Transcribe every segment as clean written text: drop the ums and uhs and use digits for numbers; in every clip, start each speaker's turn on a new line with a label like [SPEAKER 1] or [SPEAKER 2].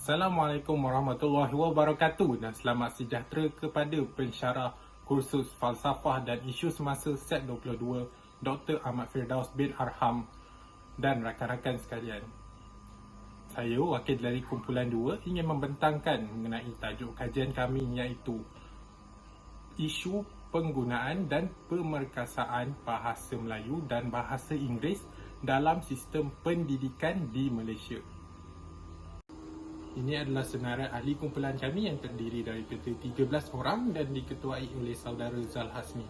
[SPEAKER 1] Assalamualaikum warahmatullahi wabarakatuh dan selamat sejahtera kepada pensyarah kursus falsafah dan isu semasa set 22 Dr. Ahmad Firdaus bin Arham dan rakan-rakan sekalian. Saya, wakil dari kumpulan 2, ingin membentangkan mengenai tajuk kajian kami iaitu isu penggunaan dan pemerkasaan bahasa Melayu dan bahasa Inggeris dalam sistem pendidikan di Malaysia. Ini adalah senarai ahli kumpulan kami yang terdiri daripada 13 orang dan diketuai oleh saudara Zal Hasmi.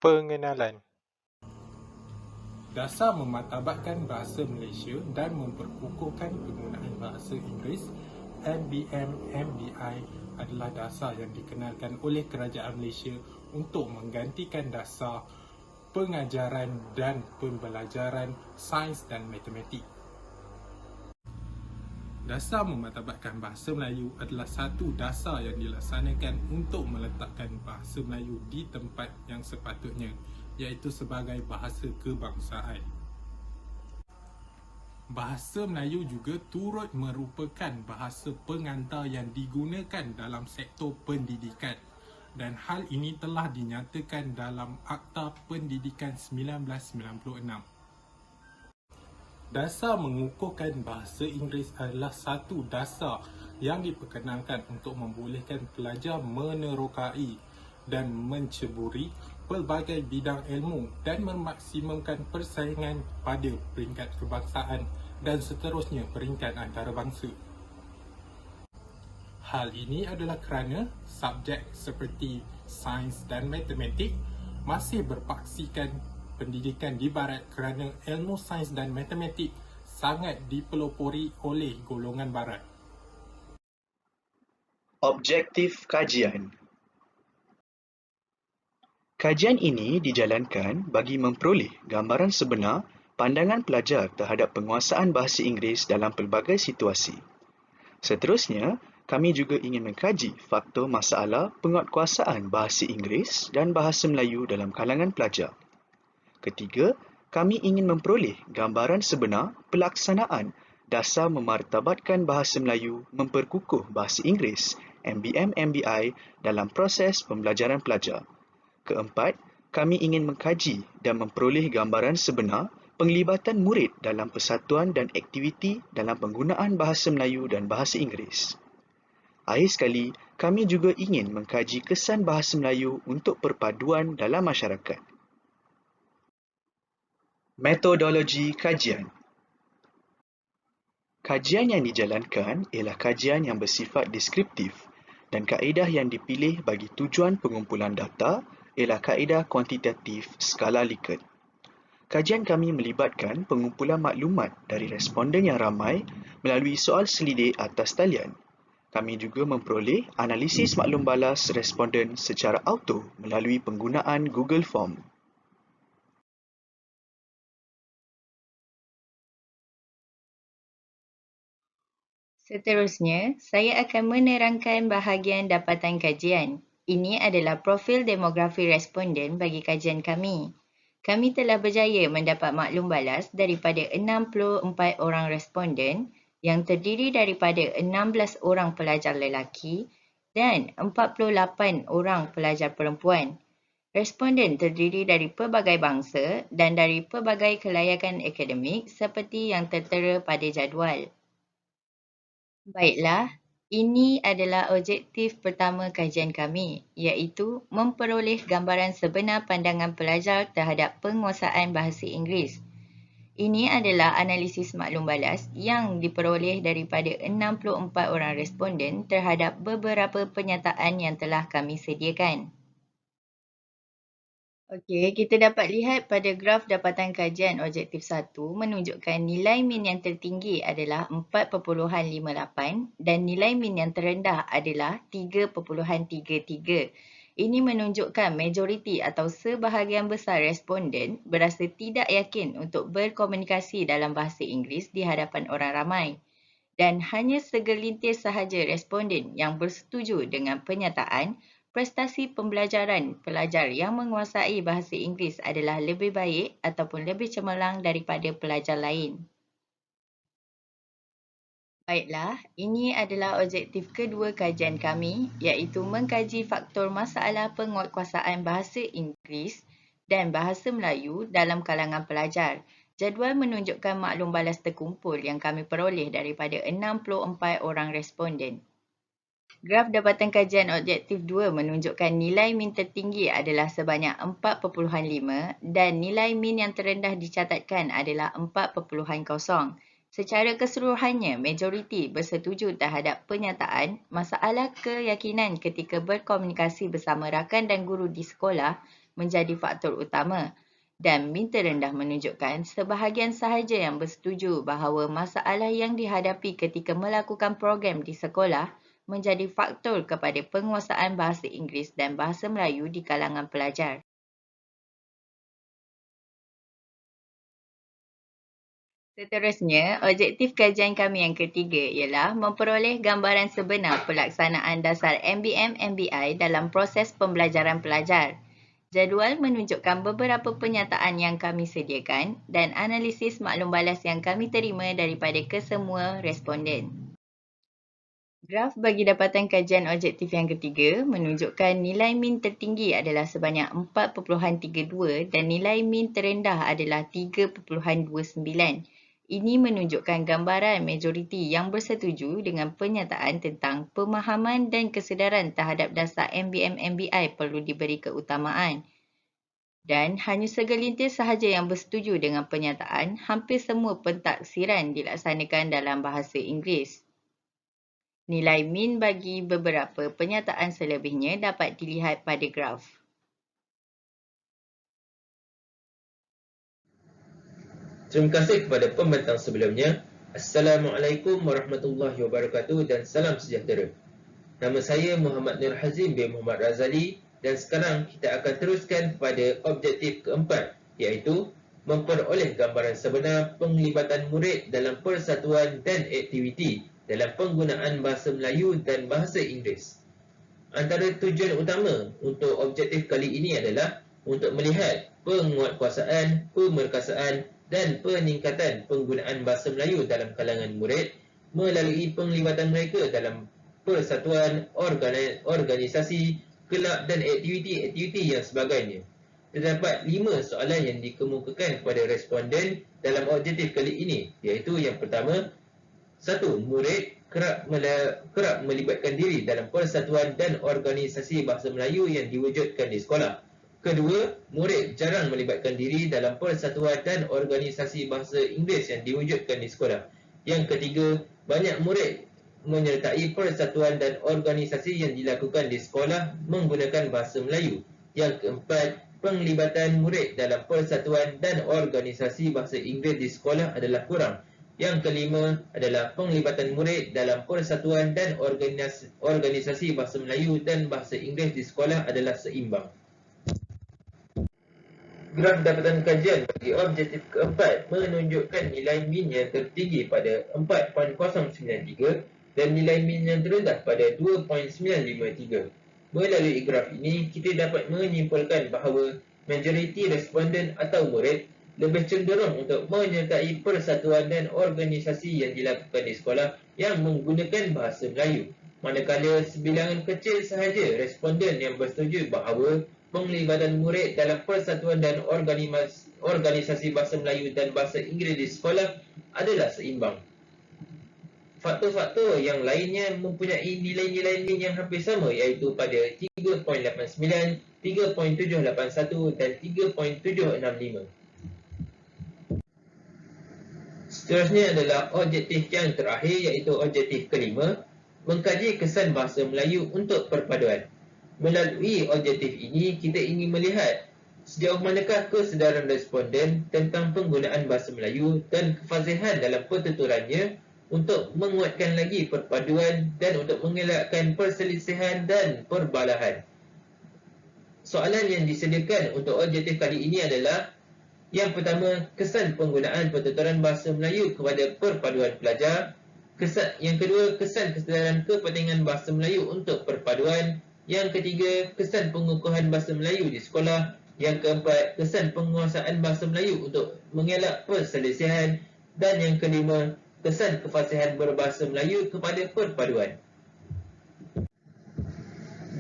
[SPEAKER 1] Pengenalan. Dasar memartabatkan bahasa Malaysia dan memperkukuhkan penggunaan bahasa Inggeris MBM MBI adalah dasar yang dikenalkan oleh Kerajaan Malaysia untuk menggantikan dasar pengajaran dan pembelajaran sains dan matematik. Dasar memartabatkan bahasa Melayu adalah satu dasar yang dilaksanakan untuk meletakkan bahasa Melayu di tempat yang sepatutnya, iaitu sebagai bahasa kebangsaan. Bahasa Melayu juga turut merupakan bahasa pengantar yang digunakan dalam sektor pendidikan dan hal ini telah dinyatakan dalam Akta Pendidikan 1996. Dasar mengukuhkan bahasa Inggeris adalah satu dasar yang diperkenalkan untuk membolehkan pelajar menerokai dan menceburi pelbagai bidang ilmu dan memaksimumkan persaingan pada peringkat kebangsaan dan seterusnya peringkat antarabangsa. Hal ini adalah kerana subjek seperti sains dan matematik masih berpaksikan pendidikan di barat kerana ilmu sains dan matematik sangat dipelopori oleh golongan barat.
[SPEAKER 2] Objektif kajian. Kajian ini dijalankan bagi memperoleh gambaran sebenar pandangan pelajar terhadap penguasaan bahasa Inggeris dalam pelbagai situasi. Seterusnya, kami juga ingin mengkaji faktor masalah penguatkuasaan bahasa Inggeris dan bahasa Melayu dalam kalangan pelajar. Ketiga, kami ingin memperoleh gambaran sebenar pelaksanaan dasar memartabatkan bahasa Melayu memperkukuh bahasa Inggeris MBM MBI dalam proses pembelajaran pelajar. Keempat, kami ingin mengkaji dan memperoleh gambaran sebenar penglibatan murid dalam persatuan dan aktiviti dalam penggunaan bahasa Melayu dan bahasa Inggeris. Akhir sekali, kami juga ingin mengkaji kesan bahasa Melayu untuk perpaduan dalam masyarakat. Metodologi kajian. Kajian yang dijalankan ialah kajian yang bersifat deskriptif dan kaedah yang dipilih bagi tujuan pengumpulan data ialah kaedah kuantitatif skala Likert. Kajian kami melibatkan pengumpulan maklumat dari responden yang ramai melalui soal selidik atas talian. Kami juga memperoleh analisis maklum balas responden secara auto melalui penggunaan Google Form.
[SPEAKER 3] Seterusnya, saya akan menerangkan bahagian dapatan kajian. Ini adalah profil demografi responden bagi kajian kami. Kami telah berjaya mendapat maklum balas daripada 64 orang responden yang terdiri daripada 16 orang pelajar lelaki dan 48 orang pelajar perempuan. Responden terdiri dari pelbagai bangsa dan dari pelbagai kelayakan akademik seperti yang tertera pada jadual. Baiklah, ini adalah objektif pertama kajian kami, iaitu memperoleh gambaran sebenar pandangan pelajar terhadap penguasaan bahasa Inggeris. Ini adalah analisis maklum balas yang diperoleh daripada 64 orang responden terhadap beberapa penyataan yang telah kami sediakan. Okey, kita dapat lihat pada graf dapatan kajian objektif 1 menunjukkan nilai min yang tertinggi adalah 4.58 dan nilai min yang terendah adalah 3.33. Ini menunjukkan majoriti atau sebahagian besar responden berasa tidak yakin untuk berkomunikasi dalam bahasa Inggeris di hadapan orang ramai. Dan hanya segelintir sahaja responden yang bersetuju dengan penyataan prestasi pembelajaran pelajar yang menguasai bahasa Inggeris adalah lebih baik ataupun lebih cemerlang daripada pelajar lain. Baiklah, ini adalah objektif kedua kajian kami, iaitu mengkaji faktor masalah penguatkuasaan bahasa Inggeris dan bahasa Melayu dalam kalangan pelajar. Jadual menunjukkan maklum balas terkumpul yang kami peroleh daripada 64 orang responden. Graf dapatan kajian objektif 2 menunjukkan nilai min tertinggi adalah sebanyak 4.5 dan nilai min yang terendah dicatatkan adalah 4.0. Secara keseluruhannya, majoriti bersetuju terhadap penyataan masalah keyakinan ketika berkomunikasi bersama rakan dan guru di sekolah menjadi faktor utama. Dan min terendah menunjukkan sebahagian sahaja yang bersetuju bahawa masalah yang dihadapi ketika melakukan program di sekolah menjadi faktor kepada penguasaan bahasa Inggeris dan bahasa Melayu di kalangan pelajar. Seterusnya, objektif kajian kami yang ketiga ialah memperoleh gambaran sebenar pelaksanaan dasar MBM/MBI dalam proses pembelajaran pelajar. Jadual menunjukkan beberapa penyataan yang kami sediakan dan analisis maklum balas yang kami terima daripada kesemua responden. Graf bagi dapatan kajian objektif yang ketiga menunjukkan nilai min tertinggi adalah sebanyak 4.32 dan nilai min terendah adalah 3.29. Ini menunjukkan gambaran majoriti yang bersetuju dengan penyataan tentang pemahaman dan kesedaran terhadap dasar MBM/MBI perlu diberi keutamaan. Dan hanya segelintir sahaja yang bersetuju dengan penyataan, hampir semua pentaksiran dilaksanakan dalam bahasa Inggeris. Nilai min bagi beberapa penyataan selebihnya dapat dilihat pada graf.
[SPEAKER 4] Terima kasih kepada pembentang sebelumnya. Assalamualaikum warahmatullahi wabarakatuh dan salam sejahtera. Nama saya Muhammad Nur Hazim bin Muhammad Razali dan sekarang kita akan teruskan pada objektif keempat, iaitu memperoleh gambaran sebenar penglibatan murid dalam persatuan dan aktiviti dalam penggunaan bahasa Melayu dan bahasa Inggeris. Antara tujuan utama untuk objektif kali ini adalah untuk melihat penguatkuasaan, pemerkasaan dan peningkatan penggunaan bahasa Melayu dalam kalangan murid melalui penglibatan mereka dalam persatuan, organisasi, kelab dan aktiviti-aktiviti yang sebagainya. Terdapat 5 soalan yang dikemukakan kepada responden dalam objektif kali ini, iaitu yang pertama, 1. Murid kerap melibatkan diri dalam persatuan dan organisasi bahasa Melayu yang diwujudkan di sekolah. Kedua, murid jarang melibatkan diri dalam persatuan dan organisasi bahasa Inggeris yang diwujudkan di sekolah. Yang ketiga, banyak murid menyertai persatuan dan organisasi yang dilakukan di sekolah menggunakan bahasa Melayu. Yang keempat, penglibatan murid dalam persatuan dan organisasi bahasa Inggeris di sekolah adalah kurang. Yang kelima adalah penglibatan murid dalam persatuan dan organisasi bahasa Melayu dan bahasa Inggeris di sekolah adalah seimbang. Graf dapatan kajian bagi objektif keempat menunjukkan nilai min yang tertinggi pada 4.093 dan nilai min yang terendah pada 2.953. Melalui graf ini, kita dapat menyimpulkan bahawa majoriti responden atau murid lebih cenderung untuk menyertai persatuan dan organisasi yang dilakukan di sekolah yang menggunakan bahasa Melayu. Manakala sebilangan kecil sahaja responden yang bersetuju bahawa penglibatan murid dalam persatuan dan organisasi bahasa Melayu dan bahasa Inggeris di sekolah adalah seimbang. Faktor-faktor yang lainnya mempunyai nilai-nilai min yang hampir sama, iaitu pada 3.89, 3.781 dan 3.765. Seterusnya adalah objektif yang terakhir, iaitu objektif kelima, mengkaji kesan bahasa Melayu untuk perpaduan. Melalui objektif ini, kita ingin melihat sejauh manakah kesedaran responden tentang penggunaan bahasa Melayu dan kefasihan dalam pertuturannya untuk menguatkan lagi perpaduan dan untuk mengelakkan perselisihan dan perbalahan. Soalan yang disediakan untuk objektif kali ini adalah yang pertama, kesan penggunaan pertuturan bahasa Melayu kepada perpaduan pelajar. Yang kedua, kesan kesedaran kepentingan bahasa Melayu untuk perpaduan. Yang ketiga, kesan pengukuhan bahasa Melayu di sekolah. Yang keempat, kesan penguasaan bahasa Melayu untuk mengelak perselisihan. Dan yang kelima, kesan kefasihan berbahasa Melayu kepada perpaduan.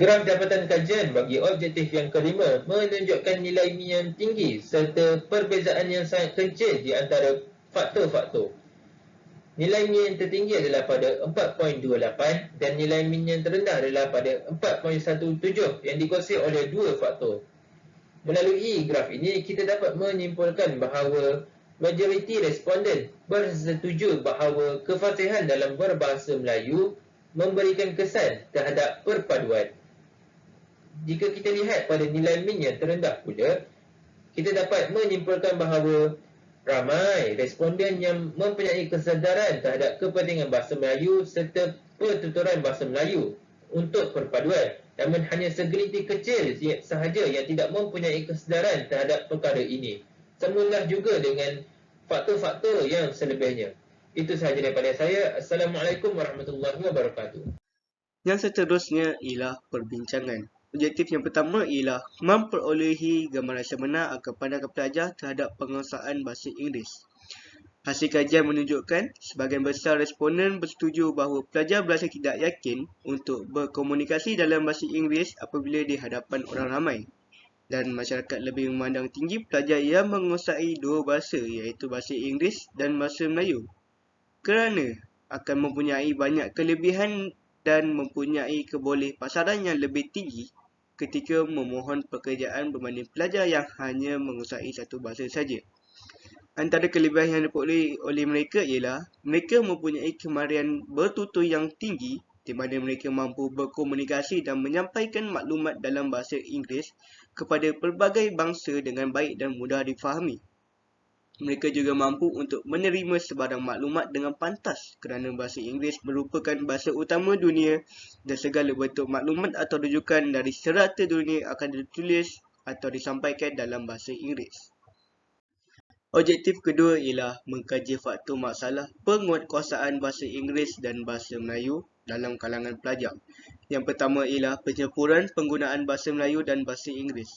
[SPEAKER 4] Graf dapatan kajian bagi objektif yang kelima menunjukkan nilai min yang tinggi serta perbezaan yang sangat kecil di antara faktor-faktor. Nilai min yang tertinggi adalah pada 4.28 dan nilai min yang terendah adalah pada 4.17 yang dikuasai oleh dua faktor. Melalui graf ini, kita dapat menyimpulkan bahawa majoriti responden bersetuju bahawa kefasihan dalam berbahasa Melayu memberikan kesan terhadap perpaduan. Jika kita lihat pada nilai min yang terendah pula, kita dapat menyimpulkan bahawa ramai responden yang mempunyai kesedaran terhadap kepentingan bahasa Melayu serta pertuturan bahasa Melayu untuk perpaduan, namun hanya segelintir kecil sahaja yang tidak mempunyai kesedaran terhadap perkara ini. Semualah juga dengan faktor-faktor yang selebihnya. Itu sahaja daripada saya. Assalamualaikum warahmatullahi wabarakatuh.
[SPEAKER 5] Yang seterusnya ialah perbincangan. Objektif yang pertama ialah memperolehi gambaran sebenar akan pandangan pelajar terhadap penguasaan bahasa Inggeris. Hasil kajian menunjukkan sebahagian besar responden bersetuju bahawa pelajar berasa tidak yakin untuk berkomunikasi dalam bahasa Inggeris apabila di hadapan orang ramai. Dan masyarakat lebih memandang tinggi pelajar yang menguasai dua bahasa iaitu bahasa Inggeris dan bahasa Melayu kerana akan mempunyai banyak kelebihan dan mempunyai keboleh pasaran yang lebih tinggi ketika memohon pekerjaan berbanding pelajar yang hanya menguasai satu bahasa saja. Antara kelebihan yang diperoleh oleh mereka ialah mereka mempunyai kemarian bertutur yang tinggi di mana mereka mampu berkomunikasi dan menyampaikan maklumat dalam bahasa Inggeris kepada pelbagai bangsa dengan baik dan mudah difahami. Mereka juga mampu untuk menerima sebarang maklumat dengan pantas kerana bahasa Inggeris merupakan bahasa utama dunia dan segala bentuk maklumat atau rujukan dari serata dunia akan ditulis atau disampaikan dalam bahasa Inggeris. Objektif kedua ialah mengkaji faktor masalah penguatkuasaan bahasa Inggeris dan bahasa Melayu dalam kalangan pelajar. Yang pertama ialah pencampuran penggunaan bahasa Melayu dan bahasa Inggeris.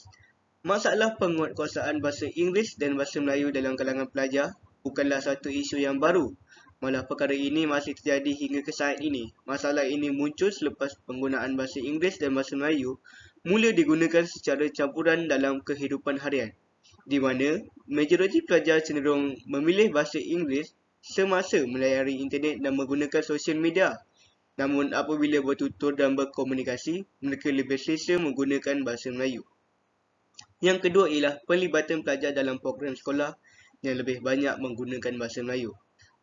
[SPEAKER 5] Masalah penguatkuasaan bahasa Inggeris dan bahasa Melayu dalam kalangan pelajar bukanlah satu isu yang baru. Malah perkara ini masih terjadi hingga ke saat ini. Masalah ini muncul selepas penggunaan bahasa Inggeris dan bahasa Melayu mula digunakan secara campuran dalam kehidupan harian, di mana majoriti pelajar cenderung memilih bahasa Inggeris semasa melayari internet dan menggunakan sosial media. Namun apabila bertutur dan berkomunikasi, mereka lebih selesa menggunakan bahasa Melayu. Yang kedua ialah pelibatan pelajar dalam program sekolah yang lebih banyak menggunakan bahasa Melayu.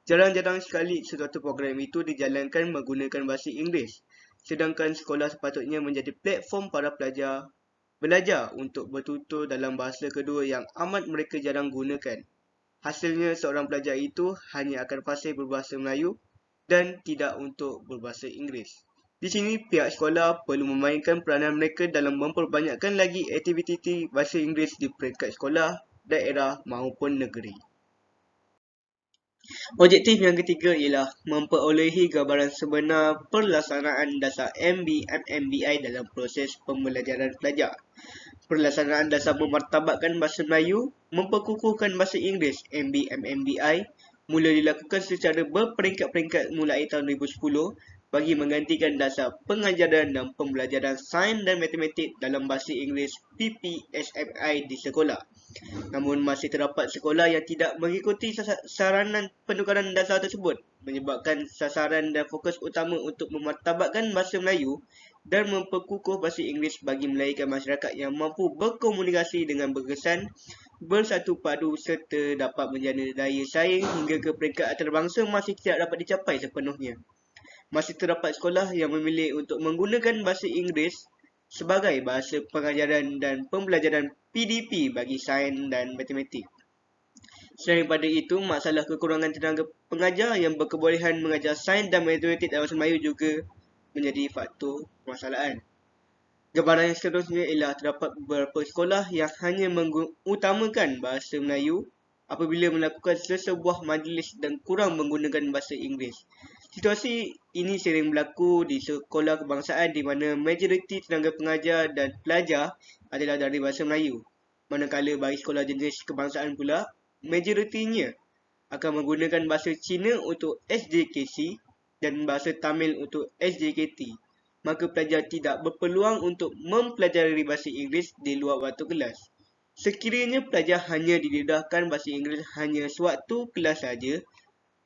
[SPEAKER 5] Jarang-jarang sekali sesuatu program itu dijalankan menggunakan bahasa Inggeris, sedangkan sekolah sepatutnya menjadi platform para pelajar belajar untuk bertutur dalam bahasa kedua yang amat mereka jarang gunakan. Hasilnya seorang pelajar itu hanya akan fasih berbahasa Melayu dan tidak untuk berbahasa Inggeris. Di sini pihak sekolah perlu memainkan peranan mereka dalam memperbanyakkan lagi aktiviti bahasa Inggeris di peringkat sekolah, daerah maupun negeri. Objektif yang ketiga ialah memperolehi gambaran sebenar pelaksanaan dasar MB-MMBI dalam proses pembelajaran pelajar. Pelaksanaan dasar memartabatkan bahasa Melayu, memperkukuhkan bahasa Inggeris MB-MMBI mula dilakukan secara berperingkat-peringkat mulai tahun 2010 bagi menggantikan dasar pengajaran dan pembelajaran sains dan matematik dalam bahasa Inggeris PPSMI di sekolah. Namun masih terdapat sekolah yang tidak mengikuti saranan penukaran dasar tersebut, menyebabkan sasaran dan fokus utama untuk memartabatkan bahasa Melayu dan memperkukuh bahasa Inggeris bagi melahirkan masyarakat yang mampu berkomunikasi dengan berkesan, bersatu padu serta dapat menjana daya saing hingga ke peringkat antarabangsa masih tidak dapat dicapai sepenuhnya. Masih terdapat sekolah yang memilih untuk menggunakan bahasa Inggeris sebagai bahasa pengajaran dan pembelajaran PDP bagi sains dan matematik. Selain daripada itu, masalah kekurangan tenaga pengajar yang berkebolehan mengajar sains dan matematik dalam bahasa Melayu juga menjadi faktor permasalahan. Gambaran yang seterusnya ialah terdapat beberapa sekolah yang hanya mengutamakan bahasa Melayu apabila melakukan sesebuah majlis dan kurang menggunakan bahasa Inggeris. Situasi ini sering berlaku di sekolah kebangsaan di mana majoriti tenaga pengajar dan pelajar adalah dari bahasa Melayu. Manakala bagi sekolah jenis kebangsaan pula, majoritinya akan menggunakan bahasa Cina untuk SJKC dan bahasa Tamil untuk SJKT, maka pelajar tidak berpeluang untuk mempelajari bahasa Inggeris di luar waktu kelas. Sekiranya pelajar hanya didedahkan bahasa Inggeris hanya sewaktu kelas saja,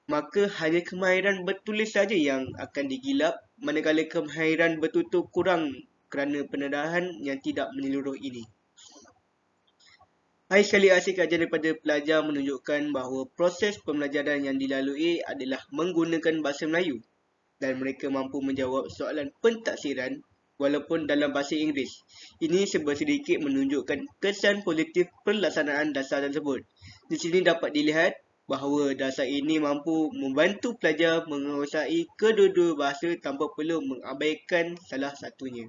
[SPEAKER 5] maka hanya kemahiran bertulis saja yang akan digilap, manakala kemahiran bertutur kurang kerana pendedahan yang tidak menyeluruh ini. Akhir sekali, hasil kajian daripada pelajar menunjukkan bahawa proses pembelajaran yang dilalui adalah menggunakan bahasa Melayu dan mereka mampu menjawab soalan pentaksiran walaupun dalam bahasa Inggeris. Ini sedikit menunjukkan kesan positif pelaksanaan dasar tersebut. Di sini dapat dilihat bahawa dasar ini mampu membantu pelajar menguasai kedua-dua bahasa tanpa perlu mengabaikan salah satunya.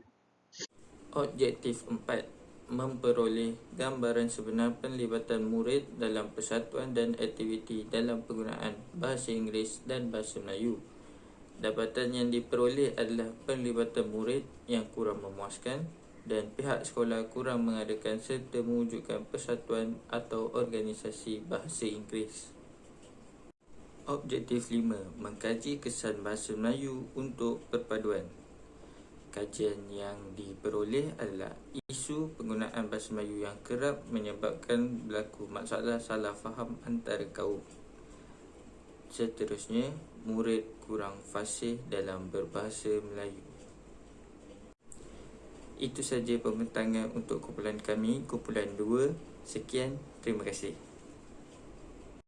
[SPEAKER 6] Objektif 4. Memperoleh gambaran sebenar penlibatan murid dalam persatuan dan aktiviti dalam penggunaan bahasa Inggeris dan bahasa Melayu. Dapatan yang diperoleh adalah penlibatan murid yang kurang memuaskan dan pihak sekolah kurang mengadakan serta mewujudkan persatuan atau organisasi bahasa Inggeris. Objektif 5. Mengkaji kesan bahasa Melayu untuk perpaduan. Kajian yang diperoleh adalah isu penggunaan bahasa Melayu yang kerap menyebabkan berlaku masalah salah faham antara kaum. Seterusnya, murid kurang fasih dalam berbahasa Melayu. Itu saja pembentangan untuk kumpulan kami, kumpulan 2. Sekian, terima kasih.